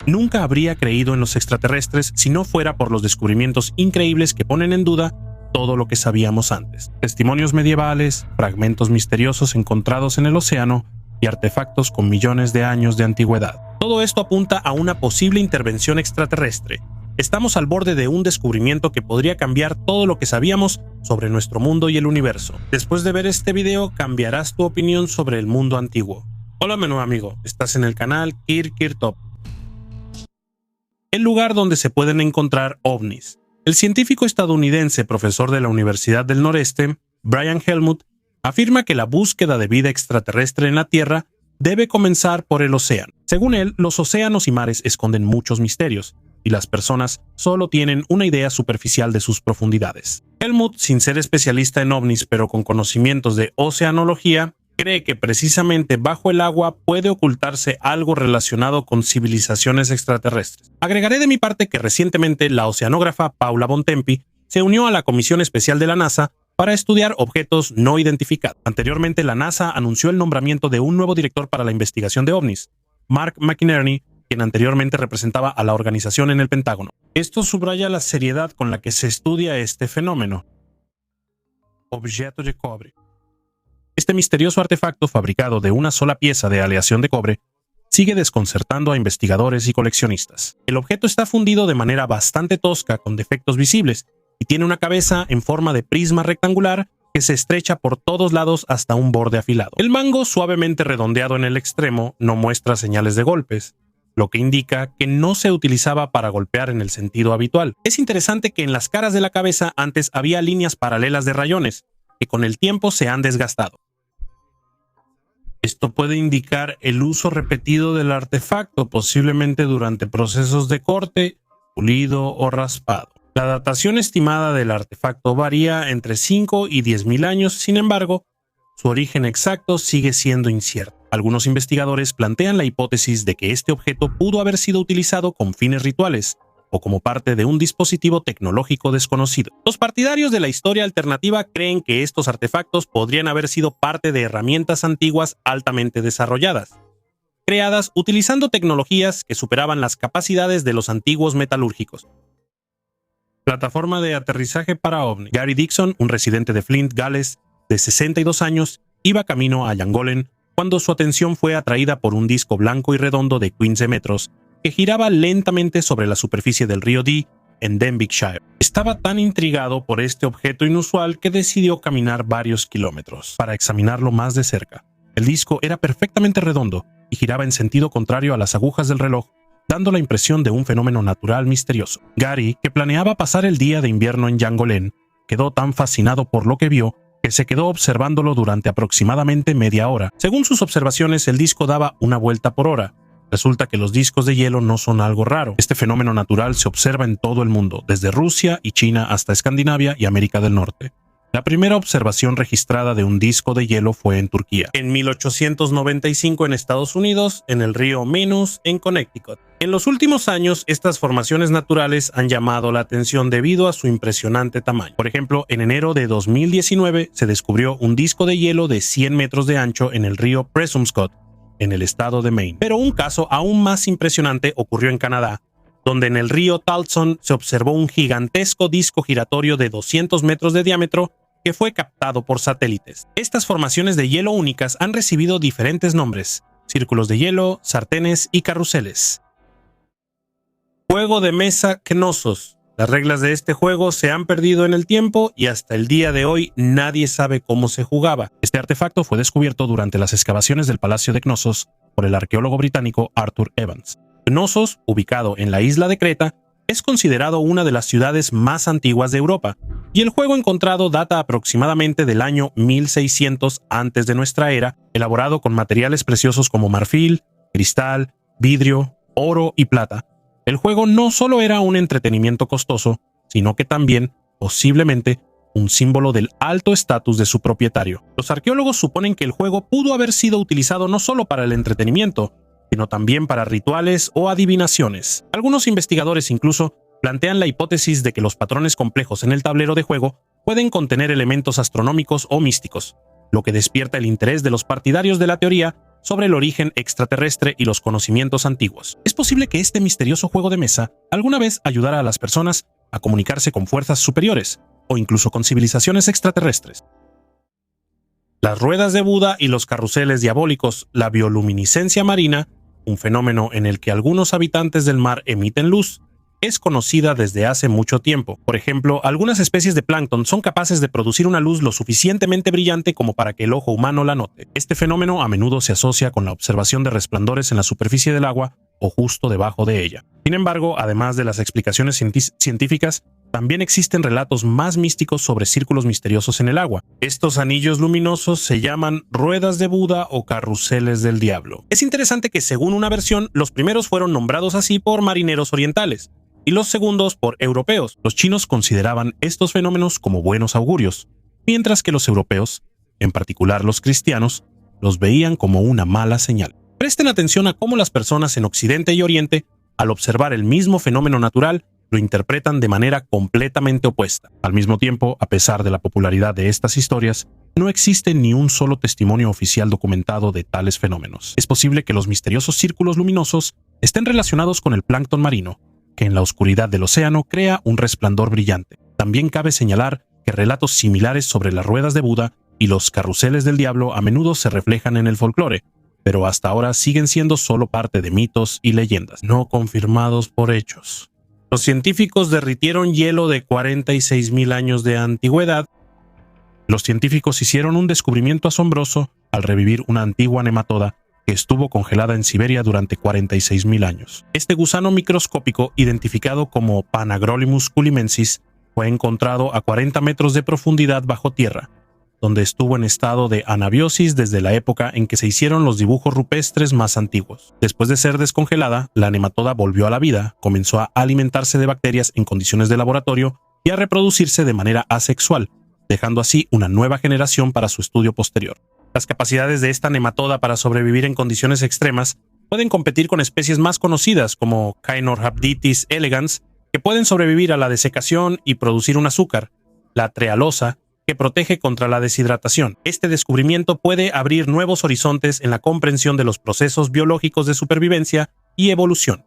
Nunca habría creído en los extraterrestres si no fuera por los descubrimientos increíbles que ponen en duda todo lo que sabíamos antes. Testimonios medievales, fragmentos misteriosos encontrados en el océano y artefactos con millones de años de antigüedad. Todo esto apunta a una posible intervención extraterrestre. Estamos al borde de un descubrimiento que podría cambiar todo lo que sabíamos sobre nuestro mundo y el universo. Después de ver este video, cambiarás tu opinión sobre el mundo antiguo. Hola, mi nuevo amigo, estás en el canal Top, el lugar donde se pueden encontrar ovnis. El científico estadounidense, profesor de la Universidad del Noreste, Brian Helmut, afirma que la búsqueda de vida extraterrestre en la Tierra debe comenzar por el océano. Según él, los océanos y mares esconden muchos misterios, y las personas solo tienen una idea superficial de sus profundidades. Helmut, sin ser especialista en ovnis pero con conocimientos de oceanología, cree que precisamente bajo el agua puede ocultarse algo relacionado con civilizaciones extraterrestres. Agregaré de mi parte que recientemente la oceanógrafa Paula Bontempi se unió a la Comisión Especial de la NASA para estudiar objetos no identificados. Anteriormente, la NASA anunció el nombramiento de un nuevo director para la investigación de ovnis, Mark McInerney, quien anteriormente representaba a la organización en el Pentágono. Esto subraya la seriedad con la que se estudia este fenómeno. Objeto de cobre. Este misterioso artefacto fabricado de una sola pieza de aleación de cobre sigue desconcertando a investigadores y coleccionistas. El objeto está fundido de manera bastante tosca con defectos visibles y tiene una cabeza en forma de prisma rectangular que se estrecha por todos lados hasta un borde afilado. El mango, suavemente redondeado en el extremo, no muestra señales de golpes, lo que indica que no se utilizaba para golpear en el sentido habitual. Es interesante que en las caras de la cabeza antes había líneas paralelas de rayones, que con el tiempo se han desgastado. Esto puede indicar el uso repetido del artefacto, posiblemente durante procesos de corte, pulido o raspado. La datación estimada del artefacto varía entre 5 y 10.000 años, sin embargo, su origen exacto sigue siendo incierto. Algunos investigadores plantean la hipótesis de que este objeto pudo haber sido utilizado con fines rituales o como parte de un dispositivo tecnológico desconocido. Los partidarios de la historia alternativa creen que estos artefactos podrían haber sido parte de herramientas antiguas altamente desarrolladas, creadas utilizando tecnologías que superaban las capacidades de los antiguos metalúrgicos. Plataforma de aterrizaje para ovni. Gary Dixon, un residente de Flint, Gales, de 62 años, iba camino a Llangollen cuando su atención fue atraída por un disco blanco y redondo de 15 metros que giraba lentamente sobre la superficie del río Dee en Denbighshire. Estaba tan intrigado por este objeto inusual que decidió caminar varios kilómetros para examinarlo más de cerca. El disco era perfectamente redondo y giraba en sentido contrario a las agujas del reloj, dando la impresión de un fenómeno natural misterioso. Gary, que planeaba pasar el día de invierno en Llangollen, quedó tan fascinado por lo que vio que se quedó observándolo durante aproximadamente media hora. Según sus observaciones, el disco daba una vuelta por hora. Resulta que los discos de hielo no son algo raro. Este fenómeno natural se observa en todo el mundo, desde Rusia y China hasta Escandinavia y América del Norte. La primera observación registrada de un disco de hielo fue en Turquía. En 1895 en Estados Unidos, en el río Minas, en Connecticut. En los últimos años, estas formaciones naturales han llamado la atención debido a su impresionante tamaño. Por ejemplo, en enero de 2019 se descubrió un disco de hielo de 100 metros de ancho en el río Presumpscot, en el estado de Maine. Pero un caso aún más impresionante ocurrió en Canadá, donde en el río Talson se observó un gigantesco disco giratorio de 200 metros de diámetro que fue captado por satélites. Estas formaciones de hielo únicas han recibido diferentes nombres: círculos de hielo, sartenes y carruseles. Juego de mesa Knossos. Las reglas de este juego se han perdido en el tiempo y hasta el día de hoy nadie sabe cómo se jugaba. Este artefacto fue descubierto durante las excavaciones del Palacio de Knossos por el arqueólogo británico Arthur Evans. Knossos, ubicado en la isla de Creta, es considerado una de las ciudades más antiguas de Europa, y el juego encontrado data aproximadamente del año 1600 antes de nuestra era, elaborado con materiales preciosos como marfil, cristal, vidrio, oro y plata. El juego no solo era un entretenimiento costoso, sino que también, posiblemente, un símbolo del alto estatus de su propietario. Los arqueólogos suponen que el juego pudo haber sido utilizado no solo para el entretenimiento, sino también para rituales o adivinaciones. Algunos investigadores incluso plantean la hipótesis de que los patrones complejos en el tablero de juego pueden contener elementos astronómicos o místicos, lo que despierta el interés de los partidarios de la teoría sobre el origen extraterrestre y los conocimientos antiguos. Es posible que este misterioso juego de mesa alguna vez ayudara a las personas a comunicarse con fuerzas superiores o incluso con civilizaciones extraterrestres. Las ruedas de Buda y los carruseles diabólicos, la bioluminiscencia marina, un fenómeno en el que algunos habitantes del mar emiten luz, es conocida desde hace mucho tiempo. Por ejemplo, algunas especies de plancton son capaces de producir una luz lo suficientemente brillante como para que el ojo humano la note. Este fenómeno a menudo se asocia con la observación de resplandores en la superficie del agua o justo debajo de ella. Sin embargo, además de las explicaciones científicas, también existen relatos más místicos sobre círculos misteriosos en el agua. Estos anillos luminosos se llaman ruedas de Buda o carruseles del diablo. Es interesante que, según una versión, los primeros fueron nombrados así por marineros orientales y los segundos por europeos. Los chinos consideraban estos fenómenos como buenos augurios, mientras que los europeos, en particular los cristianos, los veían como una mala señal. Presten atención a cómo las personas en Occidente y Oriente, al observar el mismo fenómeno natural, lo interpretan de manera completamente opuesta. Al mismo tiempo, a pesar de la popularidad de estas historias, no existe ni un solo testimonio oficial documentado de tales fenómenos. Es posible que los misteriosos círculos luminosos estén relacionados con el plancton marino, que en la oscuridad del océano crea un resplandor brillante. También cabe señalar que relatos similares sobre las ruedas de Buda y los carruseles del diablo a menudo se reflejan en el folclore, pero hasta ahora siguen siendo solo parte de mitos y leyendas, no confirmados por hechos. Los científicos derritieron hielo de 46.000 años de antigüedad. Los científicos hicieron un descubrimiento asombroso al revivir una antigua nematoda que estuvo congelada en Siberia durante 46.000 años. Este gusano microscópico, identificado como Panagrolimus culimensis, fue encontrado a 40 metros de profundidad bajo tierra, donde estuvo en estado de anabiosis desde la época en que se hicieron los dibujos rupestres más antiguos. Después de ser descongelada, la nematoda volvió a la vida, comenzó a alimentarse de bacterias en condiciones de laboratorio y a reproducirse de manera asexual, dejando así una nueva generación para su estudio posterior. Las capacidades de esta nematoda para sobrevivir en condiciones extremas pueden competir con especies más conocidas como Caenorhabditis elegans, que pueden sobrevivir a la desecación y producir un azúcar, la trealosa, que protege contra la deshidratación. Este descubrimiento puede abrir nuevos horizontes en la comprensión de los procesos biológicos de supervivencia y evolución,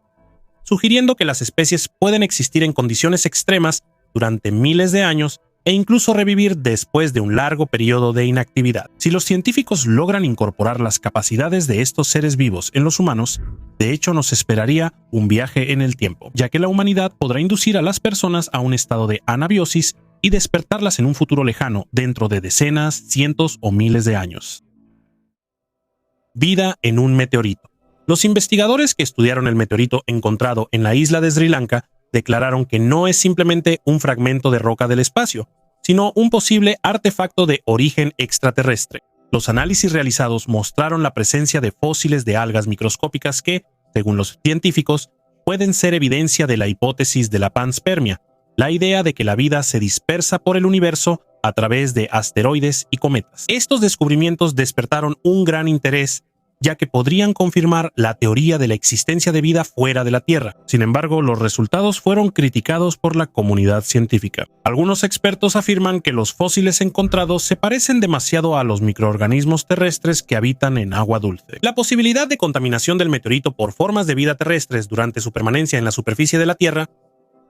sugiriendo que las especies pueden existir en condiciones extremas durante miles de años e incluso revivir después de un largo periodo de inactividad. Si los científicos logran incorporar las capacidades de estos seres vivos en los humanos, de hecho nos esperaría un viaje en el tiempo, ya que la humanidad podrá inducir a las personas a un estado de anabiosis y despertarlas en un futuro lejano, dentro de decenas, cientos o miles de años. Vida en un meteorito. Los investigadores que estudiaron el meteorito encontrado en la isla de Sri Lanka declararon que no es simplemente un fragmento de roca del espacio, sino un posible artefacto de origen extraterrestre. Los análisis realizados mostraron la presencia de fósiles de algas microscópicas que, según los científicos, pueden ser evidencia de la hipótesis de la panspermia, la idea de que la vida se dispersa por el universo a través de asteroides y cometas. Estos descubrimientos despertaron un gran interés, ya que podrían confirmar la teoría de la existencia de vida fuera de la Tierra. Sin embargo, los resultados fueron criticados por la comunidad científica. Algunos expertos afirman que los fósiles encontrados se parecen demasiado a los microorganismos terrestres que habitan en agua dulce. La posibilidad de contaminación del meteorito por formas de vida terrestres durante su permanencia en la superficie de la Tierra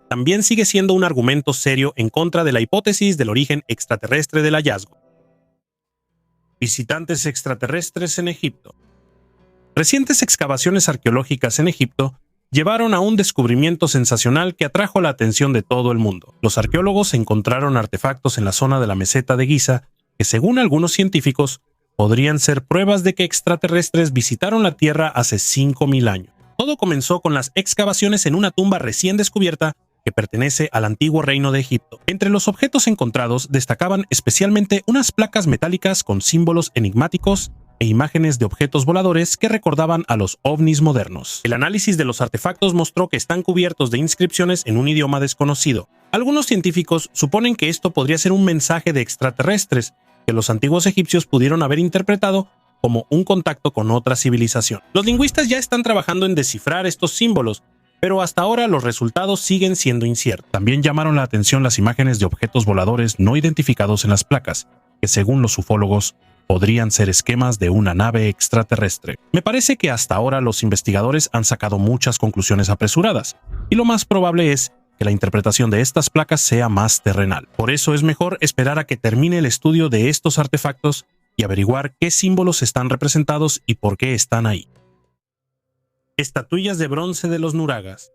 también sigue siendo un argumento serio en contra de la hipótesis del origen extraterrestre del hallazgo. Visitantes extraterrestres en Egipto. Recientes excavaciones arqueológicas en Egipto llevaron a un descubrimiento sensacional que atrajo la atención de todo el mundo. Los arqueólogos encontraron artefactos en la zona de la meseta de Giza que, según algunos científicos, podrían ser pruebas de que extraterrestres visitaron la Tierra hace 5.000 años. Todo comenzó con las excavaciones en una tumba recién descubierta que pertenece al antiguo reino de Egipto. Entre los objetos encontrados destacaban especialmente unas placas metálicas con símbolos enigmáticos e imágenes de objetos voladores que recordaban a los ovnis modernos. El análisis de los artefactos mostró que están cubiertos de inscripciones en un idioma desconocido. Algunos científicos suponen que esto podría ser un mensaje de extraterrestres que los antiguos egipcios pudieron haber interpretado como un contacto con otra civilización. Los lingüistas ya están trabajando en descifrar estos símbolos, pero hasta ahora los resultados siguen siendo inciertos. También llamaron la atención las imágenes de objetos voladores no identificados en las placas, que según los ufólogos podrían ser esquemas de una nave extraterrestre. Me parece que hasta ahora los investigadores han sacado muchas conclusiones apresuradas, y lo más probable es que la interpretación de estas placas sea más terrenal. Por eso es mejor esperar a que termine el estudio de estos artefactos y averiguar qué símbolos están representados y por qué están ahí. Estatuillas de bronce de los Nuragas.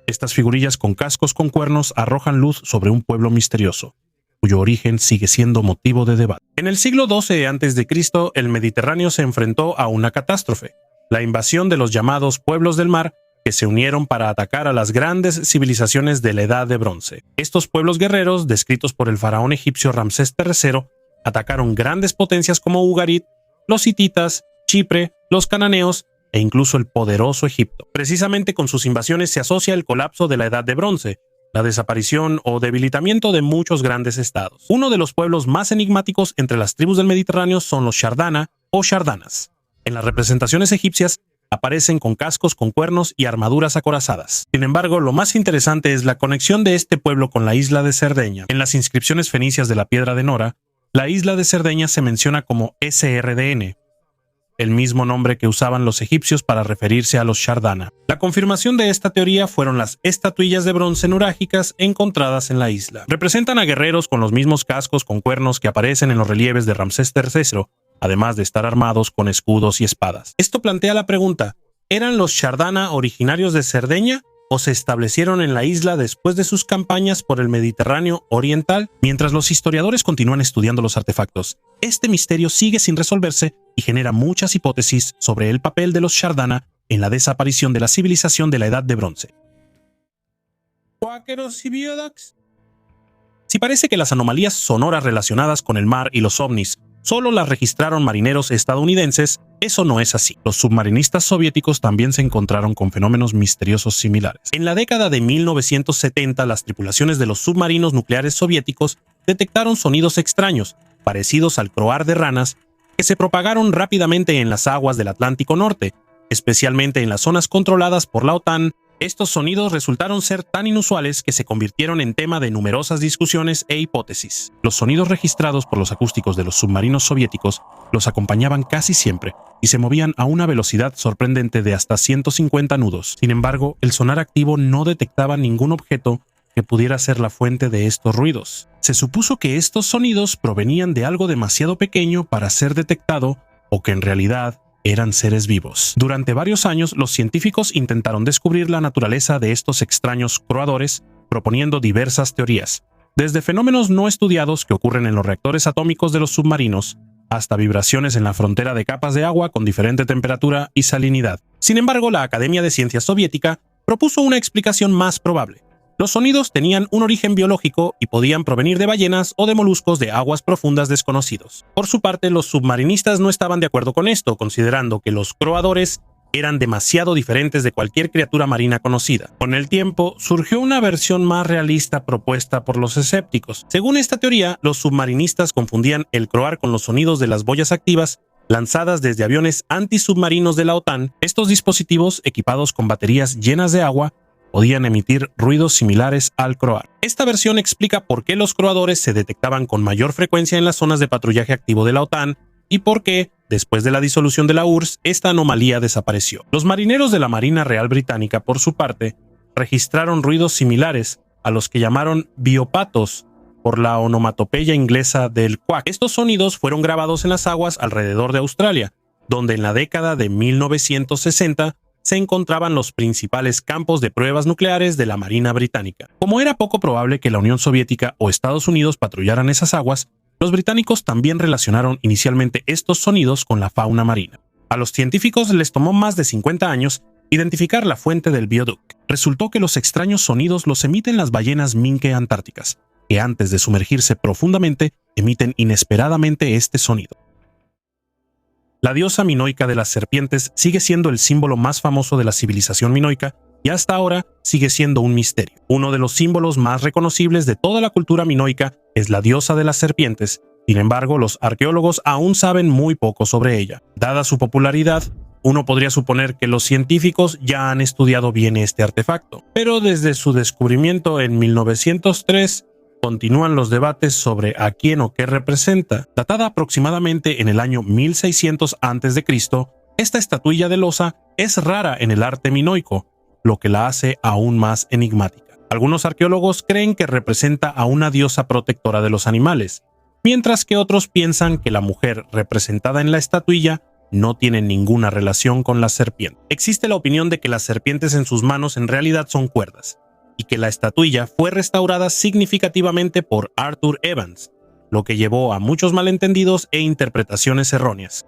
Estas figurillas con cascos con cuernos arrojan luz sobre un pueblo misterioso, cuyo origen sigue siendo motivo de debate. En el siglo XII a.C., el Mediterráneo se enfrentó a una catástrofe, la invasión de los llamados pueblos del mar, que se unieron para atacar a las grandes civilizaciones de la Edad de Bronce. Estos pueblos guerreros, descritos por el faraón egipcio Ramsés III, atacaron grandes potencias como Ugarit, los hititas, Chipre, los cananeos e incluso el poderoso Egipto. Precisamente con sus invasiones se asocia el colapso de la Edad de Bronce, la desaparición o debilitamiento de muchos grandes estados. Uno de los pueblos más enigmáticos entre las tribus del Mediterráneo son los Shardana o Shardanas. En las representaciones egipcias aparecen con cascos con cuernos y armaduras acorazadas. Sin embargo, lo más interesante es la conexión de este pueblo con la isla de Cerdeña. En las inscripciones fenicias de la Piedra de Nora, la isla de Cerdeña se menciona como SRDN, el mismo nombre que usaban los egipcios para referirse a los Shardana. La confirmación de esta teoría fueron las estatuillas de bronce nurágicas encontradas en la isla. Representan a guerreros con los mismos cascos con cuernos que aparecen en los relieves de Ramsés III, además de estar armados con escudos y espadas. Esto plantea la pregunta: ¿eran los Shardana originarios de Cerdeña o se establecieron en la isla después de sus campañas por el Mediterráneo oriental? Mientras los historiadores continúan estudiando los artefactos, este misterio sigue sin resolverse y genera muchas hipótesis sobre el papel de los Shardana en la desaparición de la civilización de la Edad de Bronce. ¿Cuáqueros y Biodax? Si parece que las anomalías sonoras relacionadas con el mar y los ovnis solo las registraron marineros estadounidenses, eso no es así. Los submarinistas soviéticos también se encontraron con fenómenos misteriosos similares. En la década de 1970, las tripulaciones de los submarinos nucleares soviéticos detectaron sonidos extraños, parecidos al croar de ranas, que se propagaron rápidamente en las aguas del Atlántico Norte, especialmente en las zonas controladas por la OTAN. Estos sonidos resultaron ser tan inusuales que se convirtieron en tema de numerosas discusiones e hipótesis. Los sonidos registrados por los acústicos de los submarinos soviéticos los acompañaban casi siempre y se movían a una velocidad sorprendente de hasta 150 nudos. Sin embargo, el sonar activo no detectaba ningún objeto que pudiera ser la fuente de estos ruidos. Se supuso que estos sonidos provenían de algo demasiado pequeño para ser detectado o que en realidad eran seres vivos. Durante varios años, los científicos intentaron descubrir la naturaleza de estos extraños croadores, proponiendo diversas teorías, desde fenómenos no estudiados que ocurren en los reactores atómicos de los submarinos, hasta vibraciones en la frontera de capas de agua con diferente temperatura y salinidad. Sin embargo, la Academia de Ciencias Soviética propuso una explicación más probable. Los sonidos tenían un origen biológico y podían provenir de ballenas o de moluscos de aguas profundas desconocidos. Por su parte, los submarinistas no estaban de acuerdo con esto, considerando que los croadores eran demasiado diferentes de cualquier criatura marina conocida. Con el tiempo, surgió una versión más realista propuesta por los escépticos. Según esta teoría, los submarinistas confundían el croar con los sonidos de las boyas activas lanzadas desde aviones antisubmarinos de la OTAN. Estos dispositivos, equipados con baterías llenas de agua, podían emitir ruidos similares al croar. Esta versión explica por qué los croadores se detectaban con mayor frecuencia en las zonas de patrullaje activo de la OTAN y por qué, después de la disolución de la URSS, esta anomalía desapareció. Los marineros de la Marina Real Británica, por su parte, registraron ruidos similares a los que llamaron biopatos por la onomatopeya inglesa del quack. Estos sonidos fueron grabados en las aguas alrededor de Australia, donde en la década de 1960 se encontraban los principales campos de pruebas nucleares de la Marina Británica. Como era poco probable que la Unión Soviética o Estados Unidos patrullaran esas aguas, los británicos también relacionaron inicialmente estos sonidos con la fauna marina. A los científicos les tomó más de 50 años identificar la fuente del bioduc. Resultó que los extraños sonidos los emiten las ballenas minke antárticas, que antes de sumergirse profundamente emiten inesperadamente este sonido. La diosa minoica de las serpientes sigue siendo el símbolo más famoso de la civilización minoica y hasta ahora sigue siendo un misterio. Uno de los símbolos más reconocibles de toda la cultura minoica es la diosa de las serpientes. Sin embargo, los arqueólogos aún saben muy poco sobre ella. Dada su popularidad, uno podría suponer que los científicos ya han estudiado bien este artefacto, pero desde su descubrimiento en 1903, Continúan los debates sobre a quién o qué representa. Datada aproximadamente en el año 1600 a.C., esta estatuilla de losa es rara en el arte minoico, lo que la hace aún más enigmática. Algunos arqueólogos creen que representa a una diosa protectora de los animales, mientras que otros piensan que la mujer representada en la estatuilla no tiene ninguna relación con la serpiente. Existe la opinión de que las serpientes en sus manos en realidad son cuerdas, y que la estatuilla fue restaurada significativamente por Arthur Evans, lo que llevó a muchos malentendidos e interpretaciones erróneas.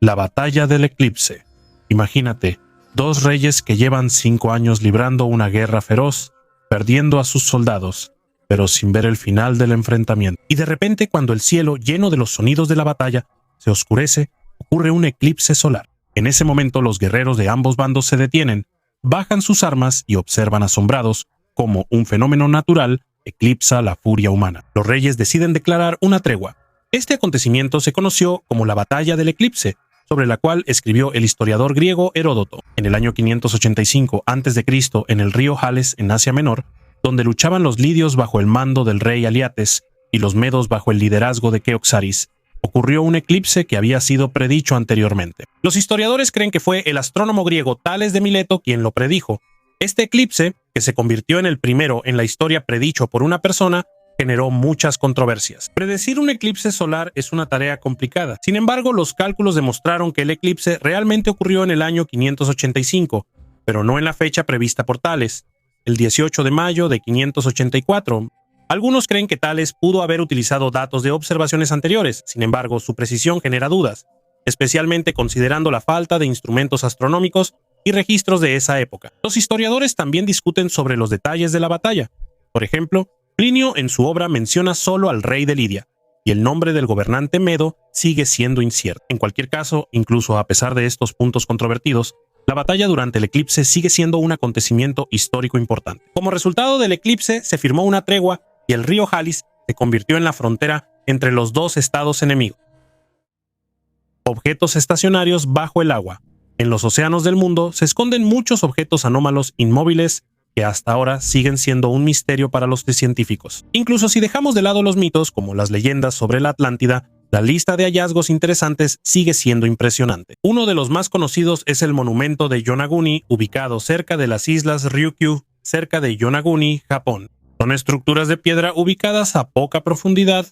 La batalla del eclipse. Imagínate, dos reyes que llevan 5 años librando una guerra feroz, perdiendo a sus soldados, pero sin ver el final del enfrentamiento. Y de repente, cuando el cielo, lleno de los sonidos de la batalla, se oscurece, ocurre un eclipse solar. En ese momento los guerreros de ambos bandos se detienen, bajan sus armas y observan asombrados cómo un fenómeno natural eclipsa la furia humana. Los reyes deciden declarar una tregua. Este acontecimiento se conoció como la Batalla del Eclipse, sobre la cual escribió el historiador griego Heródoto. En el año 585 a.C., en el río Jales, en Asia Menor, donde luchaban los lidios bajo el mando del rey Aliates y los medos bajo el liderazgo de Queoxaris, ocurrió un eclipse que había sido predicho anteriormente. Los historiadores creen que fue el astrónomo griego Tales de Mileto quien lo predijo. Este eclipse, que se convirtió en el primero en la historia predicho por una persona, generó muchas controversias. Predecir un eclipse solar es una tarea complicada. Sin embargo, los cálculos demostraron que el eclipse realmente ocurrió en el año 585, pero no en la fecha prevista por Tales, el 18 de mayo de 584. Algunos creen que Tales pudo haber utilizado datos de observaciones anteriores, sin embargo, su precisión genera dudas, especialmente considerando la falta de instrumentos astronómicos y registros de esa época. Los historiadores también discuten sobre los detalles de la batalla. Por ejemplo, Plinio en su obra menciona solo al rey de Lidia, y el nombre del gobernante medo sigue siendo incierto. En cualquier caso, incluso a pesar de estos puntos controvertidos, la batalla durante el eclipse sigue siendo un acontecimiento histórico importante. Como resultado del eclipse, se firmó una tregua y el río Jalis se convirtió en la frontera entre los dos estados enemigos. Objetos estacionarios bajo el agua. En los océanos del mundo se esconden muchos objetos anómalos inmóviles que hasta ahora siguen siendo un misterio para los científicos. Incluso si dejamos de lado los mitos, como las leyendas sobre la Atlántida, la lista de hallazgos interesantes sigue siendo impresionante. Uno de los más conocidos es el monumento de Yonaguni, ubicado cerca de las islas Ryukyu, cerca de Yonaguni, Japón. Son estructuras de piedra ubicadas a poca profundidad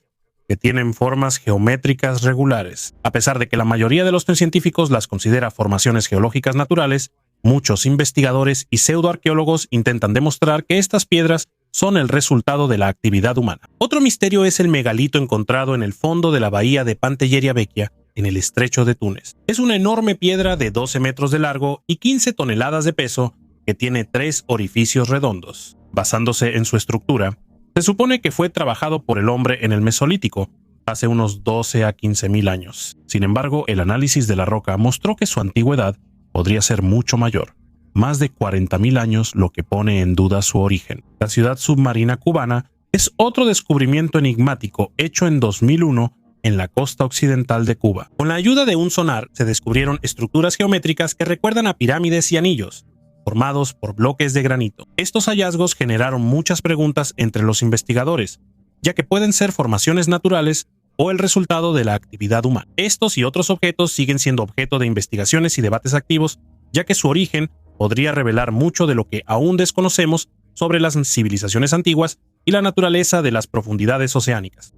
que tienen formas geométricas regulares. A pesar de que la mayoría de los científicos las considera formaciones geológicas naturales, muchos investigadores y pseudoarqueólogos intentan demostrar que estas piedras son el resultado de la actividad humana. Otro misterio es el megalito encontrado en el fondo de la bahía de Pantelleria Vecchia, en el estrecho de Túnez. Es una enorme piedra de 12 metros de largo y 15 toneladas de peso que tiene 3 orificios redondos. Basándose en su estructura, se supone que fue trabajado por el hombre en el Mesolítico, hace unos 12 a 15 mil años. Sin embargo, el análisis de la roca mostró que su antigüedad podría ser mucho mayor, más de 40.000 años, lo que pone en duda su origen. La ciudad submarina cubana es otro descubrimiento enigmático hecho en 2001 en la costa occidental de Cuba. Con la ayuda de un sonar se descubrieron estructuras geométricas que recuerdan a pirámides y anillos, formados por bloques de granito. Estos hallazgos generaron muchas preguntas entre los investigadores, ya que pueden ser formaciones naturales o el resultado de la actividad humana. Estos y otros objetos siguen siendo objeto de investigaciones y debates activos, ya que su origen podría revelar mucho de lo que aún desconocemos sobre las civilizaciones antiguas y la naturaleza de las profundidades oceánicas.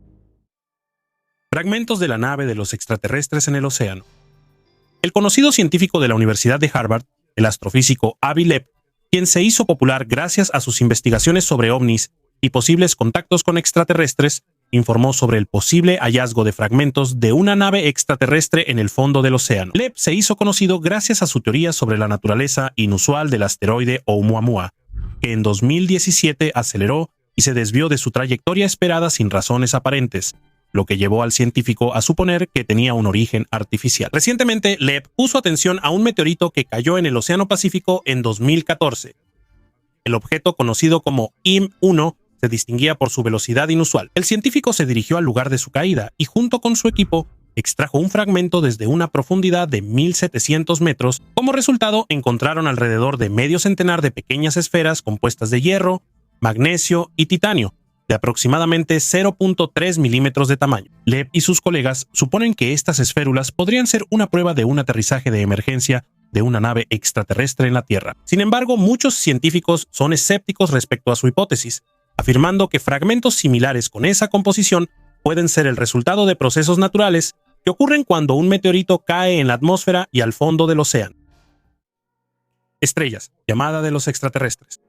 Fragmentos de la nave de los extraterrestres en el océano. El conocido científico de la Universidad de Harvard, el astrofísico Avi Loeb, quien se hizo popular gracias a sus investigaciones sobre ovnis y posibles contactos con extraterrestres, informó sobre el posible hallazgo de fragmentos de una nave extraterrestre en el fondo del océano. Loeb se hizo conocido gracias a su teoría sobre la naturaleza inusual del asteroide Oumuamua, que en 2017 aceleró y se desvió de su trayectoria esperada sin razones aparentes, lo que llevó al científico a suponer que tenía un origen artificial. Recientemente, Loeb puso atención a un meteorito que cayó en el Océano Pacífico en 2014. El objeto, conocido como IM-1, se distinguía por su velocidad inusual. El científico se dirigió al lugar de su caída y, junto con su equipo, extrajo un fragmento desde una profundidad de 1.700 metros. Como resultado, encontraron alrededor de medio centenar de pequeñas esferas compuestas de hierro, magnesio y titanio, de aproximadamente 0.3 milímetros de tamaño. Leeb y sus colegas suponen que estas esférulas podrían ser una prueba de un aterrizaje de emergencia de una nave extraterrestre en la Tierra. Sin embargo, muchos científicos son escépticos respecto a su hipótesis, afirmando que fragmentos similares con esa composición pueden ser el resultado de procesos naturales que ocurren cuando un meteorito cae en la atmósfera y al fondo del océano. Estrellas, llamada de los extraterrestres.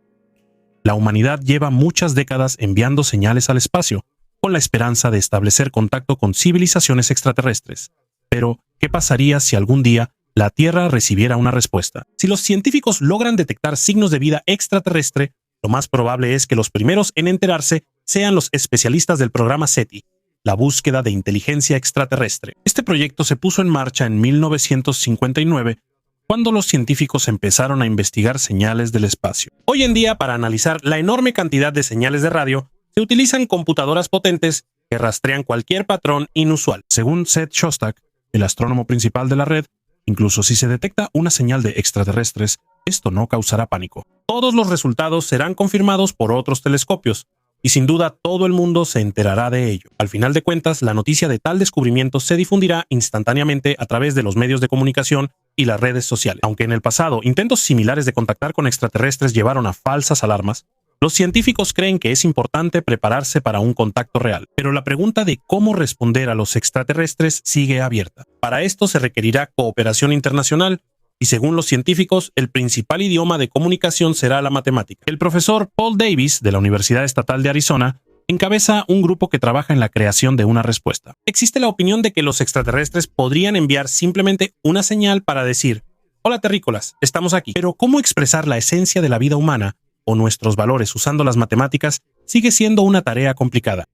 La humanidad lleva muchas décadas enviando señales al espacio, con la esperanza de establecer contacto con civilizaciones extraterrestres. Pero, ¿qué pasaría si algún día la Tierra recibiera una respuesta? Si los científicos logran detectar signos de vida extraterrestre, lo más probable es que los primeros en enterarse sean los especialistas del programa SETI, la búsqueda de inteligencia extraterrestre. Este proyecto se puso en marcha en 1959, cuando los científicos empezaron a investigar señales del espacio. Hoy en día, para analizar la enorme cantidad de señales de radio, se utilizan computadoras potentes que rastrean cualquier patrón inusual. Según Seth Shostak, el astrónomo principal de la red, incluso si se detecta una señal de extraterrestres, esto no causará pánico. Todos los resultados serán confirmados por otros telescopios, y sin duda todo el mundo se enterará de ello. Al final de cuentas, la noticia de tal descubrimiento se difundirá instantáneamente a través de los medios de comunicación y las redes sociales. Aunque en el pasado intentos similares de contactar con extraterrestres llevaron a falsas alarmas, los científicos creen que es importante prepararse para un contacto real. Pero la pregunta de cómo responder a los extraterrestres sigue abierta. Para esto se requerirá cooperación internacional, y según los científicos, el principal idioma de comunicación será la matemática. El profesor Paul Davis, de la Universidad Estatal de Arizona, encabeza un grupo que trabaja en la creación de una respuesta. Existe la opinión de que los extraterrestres podrían enviar simplemente una señal para decir: «Hola terrícolas, estamos aquí». Pero cómo expresar la esencia de la vida humana o nuestros valores usando las matemáticas sigue siendo una tarea complicada.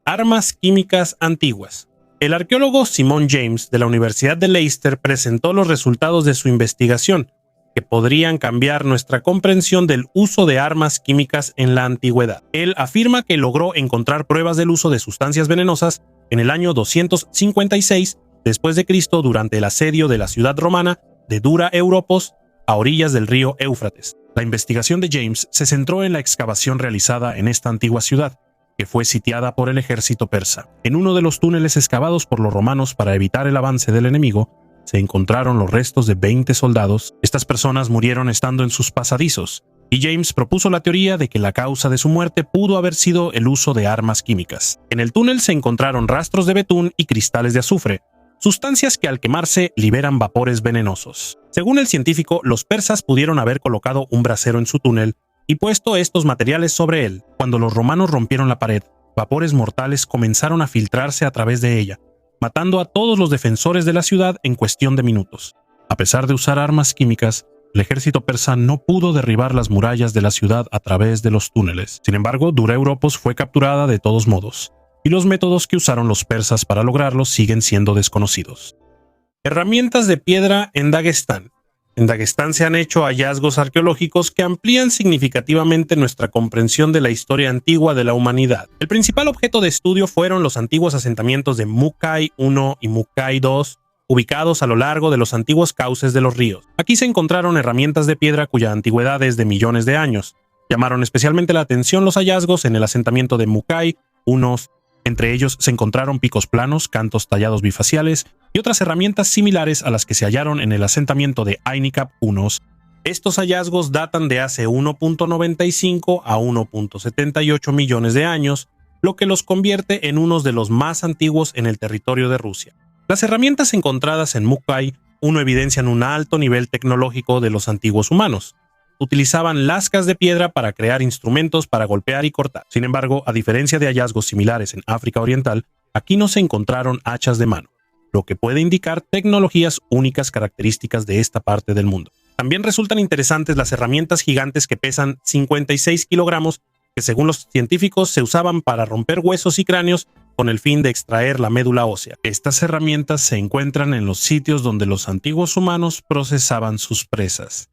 Armas químicas antiguas. El arqueólogo Simon James de la Universidad de Leicester presentó los resultados de su investigación, que podrían cambiar nuestra comprensión del uso de armas químicas en la antigüedad. Él afirma que logró encontrar pruebas del uso de sustancias venenosas en el año 256 después de Cristo durante el asedio de la ciudad romana de Dura Europos a orillas del río Éufrates. La investigación de James se centró en la excavación realizada en esta antigua ciudad, que fue sitiada por el ejército persa. En uno de los túneles excavados por los romanos para evitar el avance del enemigo, se encontraron los restos de 20 soldados. Estas personas murieron estando en sus pasadizos, y James propuso la teoría de que la causa de su muerte pudo haber sido el uso de armas químicas. En el túnel se encontraron rastros de betún y cristales de azufre, sustancias que al quemarse liberan vapores venenosos. Según el científico, los persas pudieron haber colocado un brasero en su túnel y puesto estos materiales sobre él. Cuando los romanos rompieron la pared, vapores mortales comenzaron a filtrarse a través de ella, matando a todos los defensores de la ciudad en cuestión de minutos. A pesar de usar armas químicas, el ejército persa no pudo derribar las murallas de la ciudad a través de los túneles. Sin embargo, Dura Europos fue capturada de todos modos, y los métodos que usaron los persas para lograrlo siguen siendo desconocidos. Herramientas de piedra en Dagestán. En Dagestán se han hecho hallazgos arqueológicos que amplían significativamente nuestra comprensión de la historia antigua de la humanidad. El principal objeto de estudio fueron los antiguos asentamientos de Mukai I y Mukai II, ubicados a lo largo de los antiguos cauces de los ríos. Aquí se encontraron herramientas de piedra cuya antigüedad es de millones de años. Llamaron especialmente la atención los hallazgos en el asentamiento de Mukai I. Entre ellos se encontraron picos planos, cantos tallados bifaciales y otras herramientas similares a las que se hallaron en el asentamiento de Ainikap I. Estos hallazgos datan de hace 1.95 a 1.78 millones de años, lo que los convierte en unos de los más antiguos en el territorio de Rusia. Las herramientas encontradas en Mukai I evidencian un alto nivel tecnológico de los antiguos humanos. Utilizaban lascas de piedra para crear instrumentos para golpear y cortar. Sin embargo, a diferencia de hallazgos similares en África Oriental, aquí no se encontraron hachas de mano, lo que puede indicar tecnologías únicas características de esta parte del mundo. También resultan interesantes las herramientas gigantes que pesan 56 kilogramos, que según los científicos se usaban para romper huesos y cráneos con el fin de extraer la médula ósea. Estas herramientas se encuentran en los sitios donde los antiguos humanos procesaban sus presas.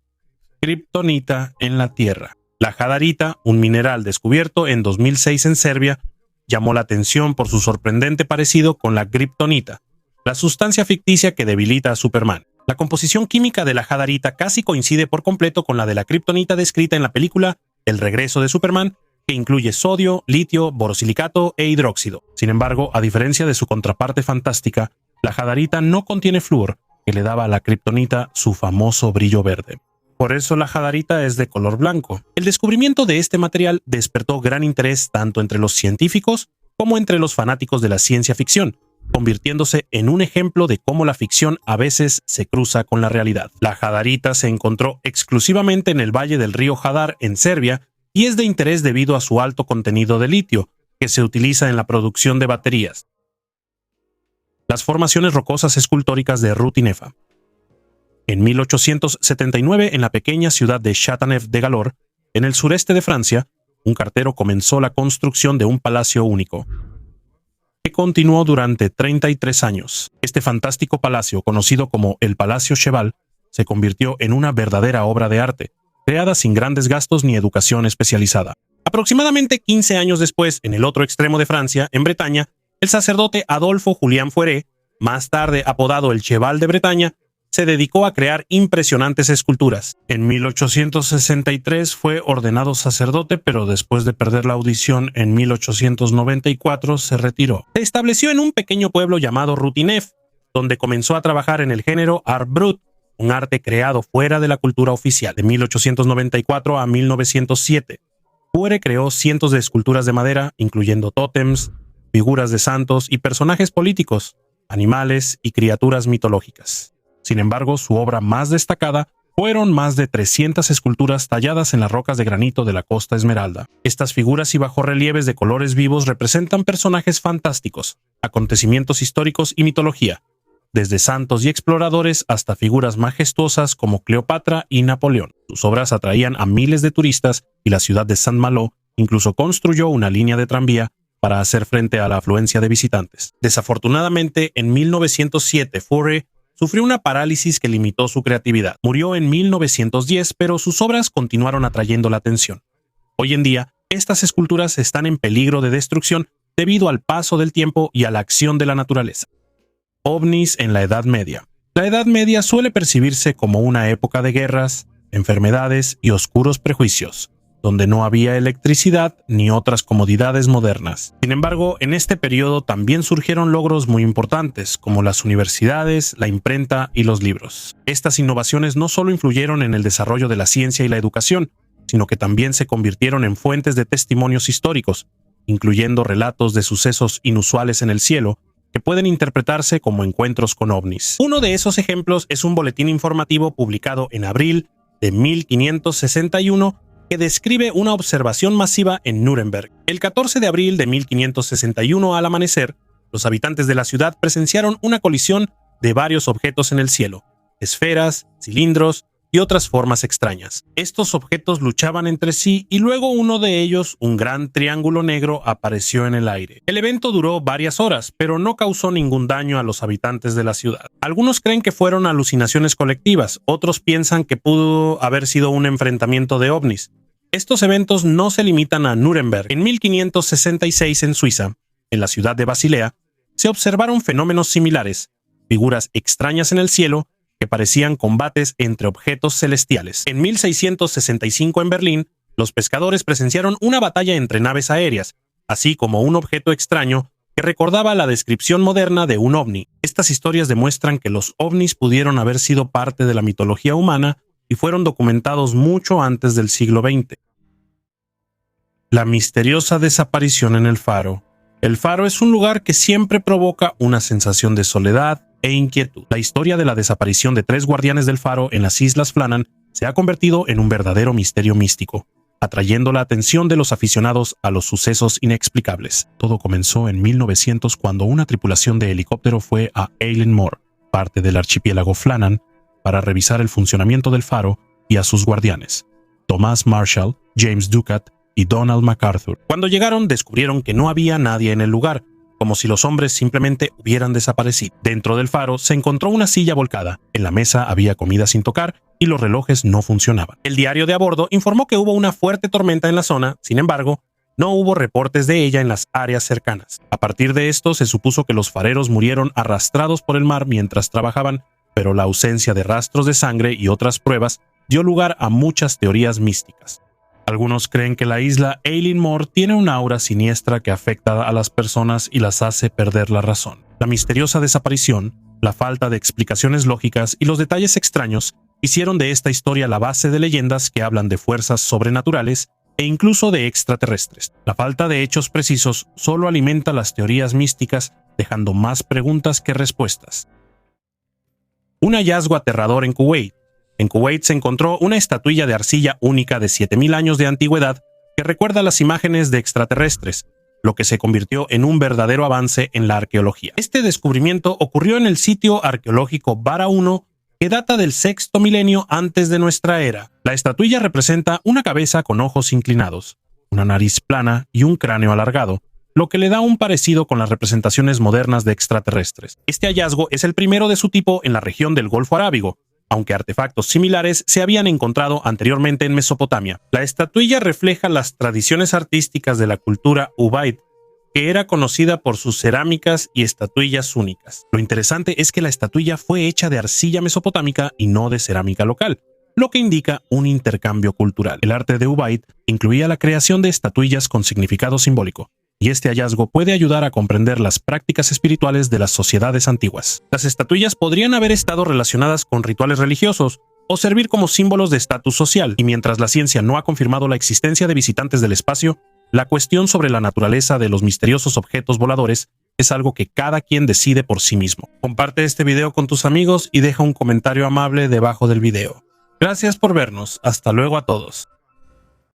Kriptonita en la Tierra. La jadarita, un mineral descubierto en 2006 en Serbia, llamó la atención por su sorprendente parecido con la kriptonita, la sustancia ficticia que debilita a Superman. La composición química de la jadarita casi coincide por completo con la de la kriptonita descrita en la película El regreso de Superman que incluye sodio, litio, borosilicato e hidróxido. Sin embargo, a diferencia de su contraparte fantástica, la jadarita no contiene flúor, que le daba a la kriptonita su famoso brillo verde. Por eso la jadarita es de color blanco. El descubrimiento de este material despertó gran interés tanto entre los científicos como entre los fanáticos de la ciencia ficción, convirtiéndose en un ejemplo de cómo la ficción a veces se cruza con la realidad. La jadarita se encontró exclusivamente en el valle del río Jadar en Serbia y es de interés debido a su alto contenido de litio, que se utiliza en la producción de baterías. Las formaciones rocosas escultóricas de Rutinefa. En 1879, en la pequeña ciudad de Châteauneuf-de-Galor, en el sureste de Francia, un cartero comenzó la construcción de un palacio único, que continuó durante 33 años. Este fantástico palacio, conocido como el Palacio Cheval, se convirtió en una verdadera obra de arte, creada sin grandes gastos ni educación especializada. Aproximadamente 15 años después, en el otro extremo de Francia, en Bretaña, el sacerdote Adolphe Julian Fouéré, más tarde apodado el Cheval de Bretaña, se dedicó a crear impresionantes esculturas. En 1863 fue ordenado sacerdote, pero después de perder la audición en 1894 se retiró. Se estableció en un pequeño pueblo llamado Rutineuf, donde comenzó a trabajar en el género Art Brut, un arte creado fuera de la cultura oficial. De 1894 a 1907, Fouéré creó cientos de esculturas de madera, incluyendo tótems, figuras de santos y personajes políticos, animales y criaturas mitológicas. Sin embargo, su obra más destacada fueron más de 300 esculturas talladas en las rocas de granito de la Costa Esmeralda. Estas figuras y bajorrelieves de colores vivos representan personajes fantásticos, acontecimientos históricos y mitología, desde santos y exploradores hasta figuras majestuosas como Cleopatra y Napoleón. Sus obras atraían a miles de turistas y la ciudad de Saint-Malo incluso construyó una línea de tranvía para hacer frente a la afluencia de visitantes. Desafortunadamente, en 1907, Fouéré sufrió una parálisis que limitó su creatividad. Murió en 1910, pero sus obras continuaron atrayendo la atención. Hoy en día, estas esculturas están en peligro de destrucción debido al paso del tiempo y a la acción de la naturaleza. OVNIs en la Edad Media. La Edad Media suele percibirse como una época de guerras, enfermedades y oscuros prejuicios, donde no había electricidad ni otras comodidades modernas. Sin embargo, en este periodo también surgieron logros muy importantes, como las universidades, la imprenta y los libros. Estas innovaciones no solo influyeron en el desarrollo de la ciencia y la educación, sino que también se convirtieron en fuentes de testimonios históricos, incluyendo relatos de sucesos inusuales en el cielo, que pueden interpretarse como encuentros con ovnis. Uno de esos ejemplos es un boletín informativo publicado en abril de 1561, que describe una observación masiva en Nuremberg. El 14 de abril de 1561 al amanecer, los habitantes de la ciudad presenciaron una colisión de varios objetos en el cielo, esferas, cilindros y otras formas extrañas. Estos objetos luchaban entre sí y luego uno de ellos, un gran triángulo negro, apareció en el aire. El evento duró varias horas, pero no causó ningún daño a los habitantes de la ciudad. Algunos creen que fueron alucinaciones colectivas, otros piensan que pudo haber sido un enfrentamiento de ovnis. Estos eventos no se limitan a Nuremberg. En 1566 en Suiza, en la ciudad de Basilea, se observaron fenómenos similares, figuras extrañas en el cielo que parecían combates entre objetos celestiales. En 1665 en Berlín, los pescadores presenciaron una batalla entre naves aéreas, así como un objeto extraño que recordaba la descripción moderna de un ovni. Estas historias demuestran que los ovnis pudieron haber sido parte de la mitología humana y fueron documentados mucho antes del siglo XX. La misteriosa desaparición en el faro. El faro es un lugar que siempre provoca una sensación de soledad e inquietud. La historia de la desaparición de 3 guardianes del faro en las Islas Flannan se ha convertido en un verdadero misterio místico, atrayendo la atención de los aficionados a los sucesos inexplicables. Todo comenzó en 1900 cuando una tripulación de helicóptero fue a Eilean Mor, parte del archipiélago Flannan, para revisar el funcionamiento del faro y a sus guardianes, Thomas Marshall, James Ducat y Donald MacArthur. Cuando llegaron, descubrieron que no había nadie en el lugar, como si los hombres simplemente hubieran desaparecido. Dentro del faro se encontró una silla volcada, en la mesa había comida sin tocar y los relojes no funcionaban. El diario de a bordo informó que hubo una fuerte tormenta en la zona, sin embargo, no hubo reportes de ella en las áreas cercanas. A partir de esto, se supuso que los fareros murieron arrastrados por el mar mientras trabajaban, pero la ausencia de rastros de sangre y otras pruebas dio lugar a muchas teorías místicas. Algunos creen que la isla Eilean Mor tiene una aura siniestra que afecta a las personas y las hace perder la razón. La misteriosa desaparición, la falta de explicaciones lógicas y los detalles extraños hicieron de esta historia la base de leyendas que hablan de fuerzas sobrenaturales e incluso de extraterrestres. La falta de hechos precisos solo alimenta las teorías místicas, dejando más preguntas que respuestas. Un hallazgo aterrador en Kuwait. En Kuwait se encontró una estatuilla de arcilla única de 7000 años de antigüedad que recuerda las imágenes de extraterrestres, lo que se convirtió en un verdadero avance en la arqueología. Este descubrimiento ocurrió en el sitio arqueológico Bara 1, que data del sexto milenio antes de nuestra era. La estatuilla representa una cabeza con ojos inclinados, una nariz plana y un cráneo alargado, lo que le da un parecido con las representaciones modernas de extraterrestres. Este hallazgo es el primero de su tipo en la región del Golfo Arábigo, aunque artefactos similares se habían encontrado anteriormente en Mesopotamia. La estatuilla refleja las tradiciones artísticas de la cultura Ubaid, que era conocida por sus cerámicas y estatuillas únicas. Lo interesante es que la estatuilla fue hecha de arcilla mesopotámica y no de cerámica local, lo que indica un intercambio cultural. El arte de Ubaid incluía la creación de estatuillas con significado simbólico, y este hallazgo puede ayudar a comprender las prácticas espirituales de las sociedades antiguas. Las estatuillas podrían haber estado relacionadas con rituales religiosos o servir como símbolos de estatus social, y mientras la ciencia no ha confirmado la existencia de visitantes del espacio, la cuestión sobre la naturaleza de los misteriosos objetos voladores es algo que cada quien decide por sí mismo. Comparte este video con tus amigos y deja un comentario amable debajo del video. Gracias por vernos. Hasta luego a todos.